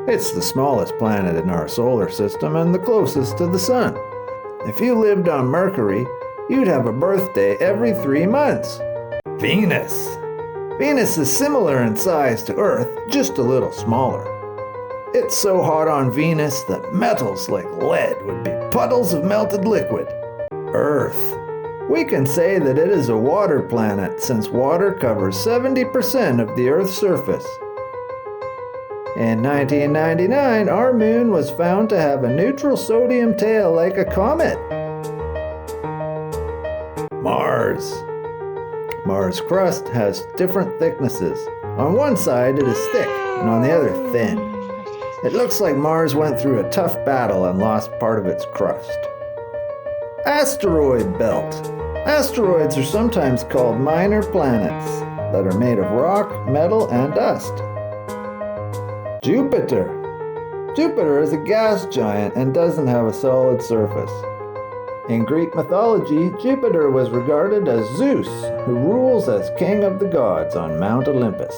It's the smallest planet in our solar system and the closest to the Sun. If you lived on Mercury, you'd have a birthday every 3 months. Venus. Venus is similar in size to Earth, just a little smaller. It's so hot on Venus that metals like lead would be puddles of melted liquid. Earth. We can say that it is a water planet since water covers 70% of the Earth's surface. In 1999, our moon was found to have a neutral sodium tail like a comet. Mars. Mars' crust has different thicknesses. On one side it is thick, and on the other thin. It looks like Mars went through a tough battle and lost part of its crust. Asteroid belt. Asteroids are sometimes called minor planets that are made of rock, metal, and dust. Jupiter. Jupiter is a gas giant and doesn't have a solid surface. In Greek mythology, Jupiter was regarded as Zeus, who rules as king of the gods on Mount Olympus.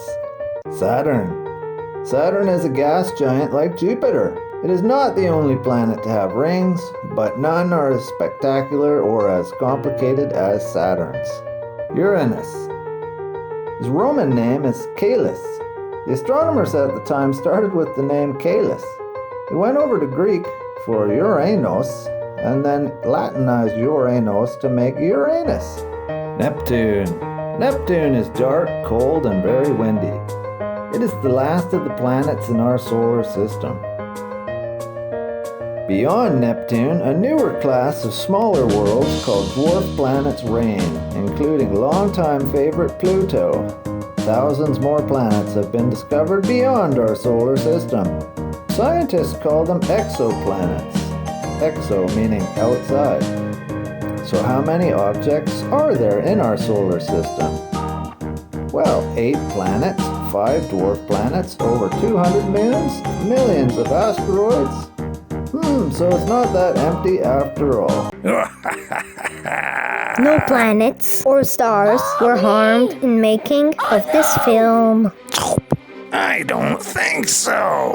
Saturn. Saturn is a gas giant like Jupiter. It is not the only planet to have rings, but none are as spectacular or as complicated as Saturn's. Uranus. His Roman name is Caelus. The astronomers at the time started with the name Caelus. It went over to Greek for Uranos, and then Latinized Uranos to make Uranus. Neptune. Neptune is dark, cold, and very windy. It is the last of the planets in our solar system. Beyond Neptune, a newer class of smaller worlds called dwarf planets reign, including longtime favorite Pluto. Thousands more planets have been discovered beyond our solar system. Scientists call them exoplanets. Exo meaning outside. So how many objects are there in our solar system? Well, 8 planets, 5 dwarf planets, over 200 moons, millions of asteroids. So it's not that empty after all. No planets or stars were harmed in making of this film. I don't think so.